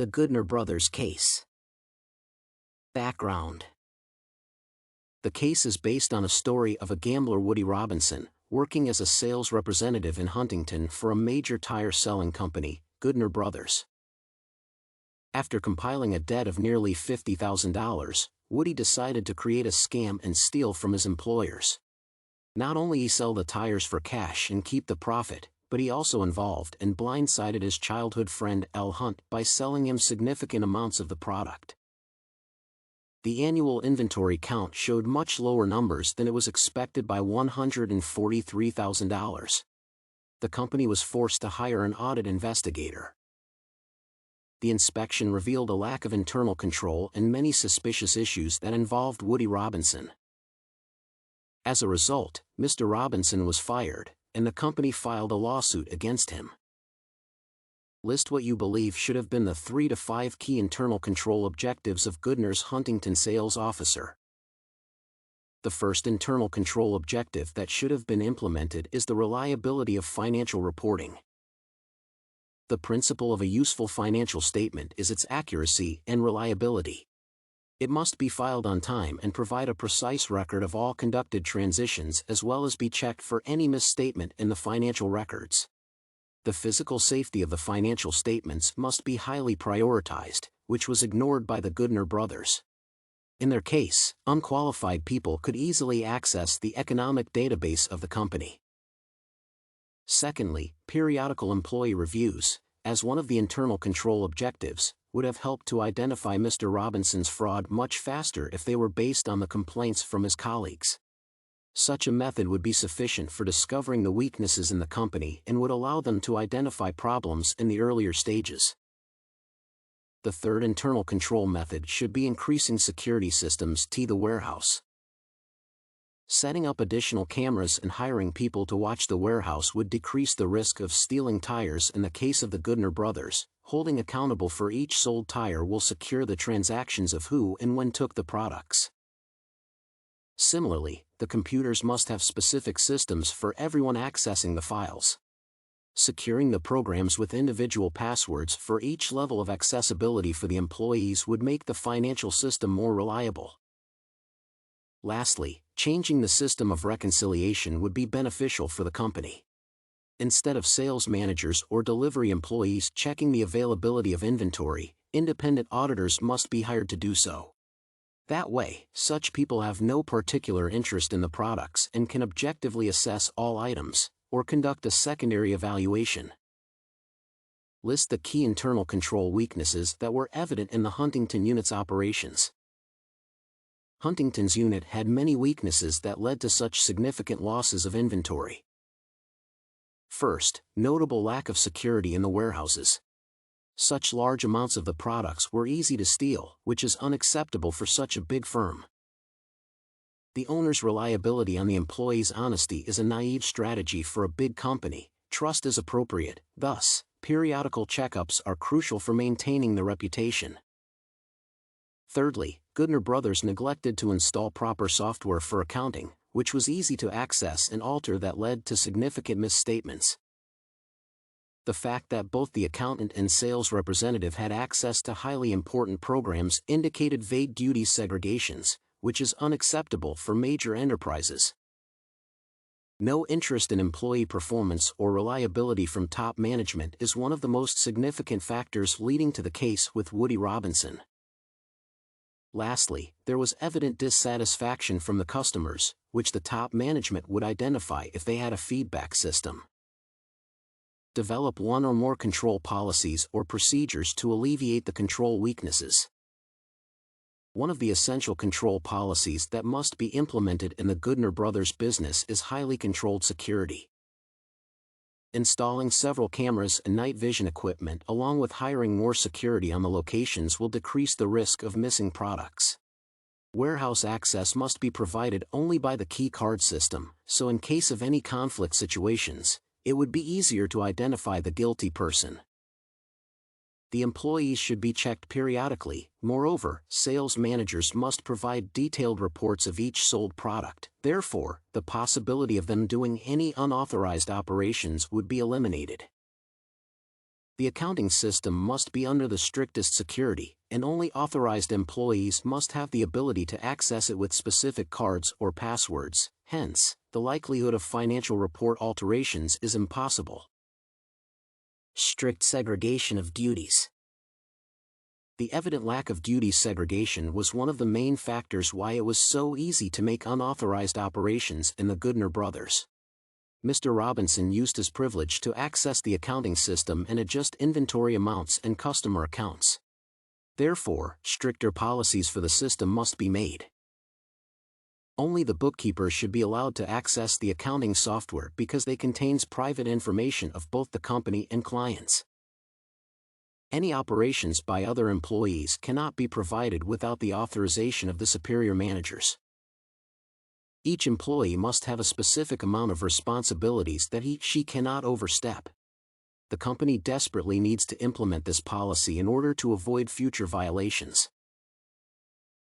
The Goodner Brothers case. Background. The case is based on a story of a gambler, Woody Robinson, working as a sales representative in Huntington for a major tire-selling company, Goodner Brothers. After compiling a debt of nearly $50,000, Woody decided to create a scam and steal from his employers. Not only he sell the tires for cash and keep the profit, but he also involved and blindsided his childhood friend L. Hunt by selling him significant amounts of the product. The annual inventory count showed much lower numbers than it was expected by $143,000. The company was forced to hire an audit investigator. The inspection revealed a lack of internal control and many suspicious issues that involved Woody Robinson. As a result, Mr. Robinson was fired, and the company filed a lawsuit against him. List what you believe should have been the 3 to 5 key internal control objectives of Goodner's Huntington sales officer. The first internal control objective that should have been implemented is the reliability of financial reporting. The principle of a useful financial statement is its accuracy and reliability. It must be filed on time and provide a precise record of all conducted transitions, as well as be checked for any misstatement in the financial records. The physical safety of the financial statements must be highly prioritized, which was ignored by the Goodner brothers. In their case, unqualified people could easily access the economic database of the company. Secondly, periodical employee reviews, as one of the internal control objectives, would have helped to identify Mr. Robinson's fraud much faster if they were based on the complaints from his colleagues. Such a method would be sufficient for discovering the weaknesses in the company and would allow them to identify problems in the earlier stages. The third internal control method should be increasing security systems to the warehouse. Setting up additional cameras and hiring people to watch the warehouse would decrease the risk of stealing tires. In the case of the Goodner brothers, holding accountable for each sold tire will secure the transactions of who and when took the products. Similarly, the computers must have specific systems for everyone accessing the files. Securing the programs with individual passwords for each level of accessibility for the employees would make the financial system more reliable. Lastly, changing the system of reconciliation would be beneficial for the company. Instead of sales managers or delivery employees checking the availability of inventory, independent auditors must be hired to do so. That way, such people have no particular interest in the products and can objectively assess all items, or conduct a secondary evaluation. List the key internal control weaknesses that were evident in the Huntington unit's operations. Huntington's unit had many weaknesses that led to such significant losses of inventory. First, notable lack of security in the warehouses. Such large amounts of the products were easy to steal, which is unacceptable for such a big firm. The owner's reliability on the employee's honesty is a naive strategy for a big company. Trust is appropriate, thus, periodical checkups are crucial for maintaining the reputation. Thirdly, Goodner Brothers neglected to install proper software for accounting, which was easy to access and alter that led to significant misstatements. The fact that both the accountant and sales representative had access to highly important programs indicated vague duty segregations, which is unacceptable for major enterprises. No interest in employee performance or reliability from top management is one of the most significant factors leading to the case with Woody Robinson. Lastly, there was evident dissatisfaction from the customers, which the top management would identify if they had a feedback system. Develop one or more control policies or procedures to alleviate the control weaknesses. One of the essential control policies that must be implemented in the Goodner Brothers business is highly controlled security. Installing several cameras and night vision equipment along with hiring more security on the locations will decrease the risk of missing products. Warehouse access must be provided only by the key card system, so in case of any conflict situations, it would be easier to identify the guilty person. The employees should be checked periodically. Moreover, sales managers must provide detailed reports of each sold product. Therefore, the possibility of them doing any unauthorized operations would be eliminated. The accounting system must be under the strictest security, and only authorized employees must have the ability to access it with specific cards or passwords. Hence, the likelihood of financial report alterations is impossible. Strict segregation of duties. The evident lack of duty segregation was one of the main factors why it was so easy to make unauthorized operations in the Goodner Brothers. Mr. Robinson used his privilege to access the accounting system and adjust inventory amounts and customer accounts. Therefore, stricter policies for the system must be made. Only the bookkeeper should be allowed to access the accounting software because they contains private information of both the company and clients. Any operations by other employees cannot be provided without the authorization of the superior managers. Each employee must have a specific amount of responsibilities that she cannot overstep. The company desperately needs to implement this policy in order to avoid future violations.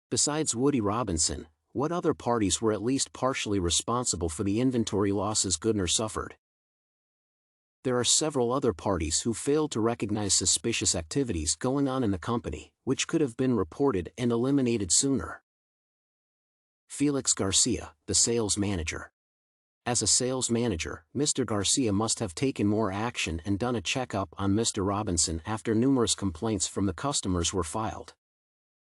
Besides Woody Robinson, what other parties were at least partially responsible for the inventory losses Goodner suffered? There are several other parties who failed to recognize suspicious activities going on in the company, which could have been reported and eliminated sooner. Felix Garcia, the sales manager. As a sales manager, Mr. Garcia must have taken more action and done a checkup on Mr. Robinson after numerous complaints from the customers were filed.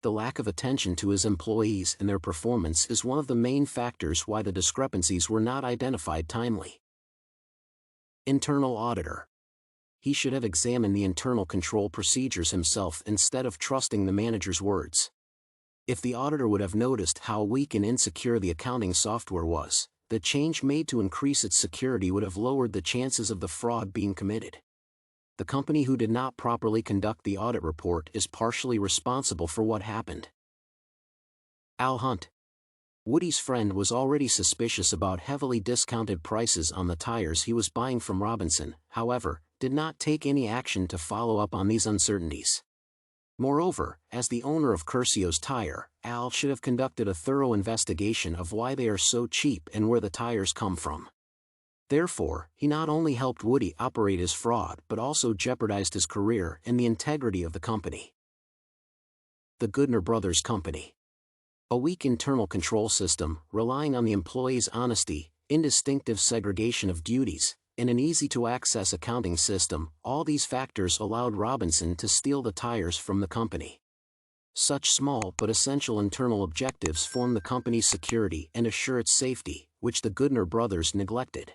The lack of attention to his employees and their performance is one of the main factors why the discrepancies were not identified timely. Internal auditor. He should have examined the internal control procedures himself instead of trusting the manager's words. If the auditor would have noticed how weak and insecure the accounting software was, the change made to increase its security would have lowered the chances of the fraud being committed. The company who did not properly conduct the audit report is partially responsible for what happened. Al Hunt. Woody's friend was already suspicious about heavily discounted prices on the tires he was buying from Robinson, however, did not take any action to follow up on these uncertainties. Moreover, as the owner of Curcio's Tire, Al should have conducted a thorough investigation of why they are so cheap and where the tires come from. Therefore, he not only helped Woody operate his fraud but also jeopardized his career and the integrity of the company. The Goodner Brothers Company. A weak internal control system, relying on the employees' honesty, indistinctive segregation of duties, and an easy-to-access accounting system, all these factors allowed Robinson to steal the tires from the company. Such small but essential internal objectives form the company's security and assure its safety, which the Goodner Brothers neglected.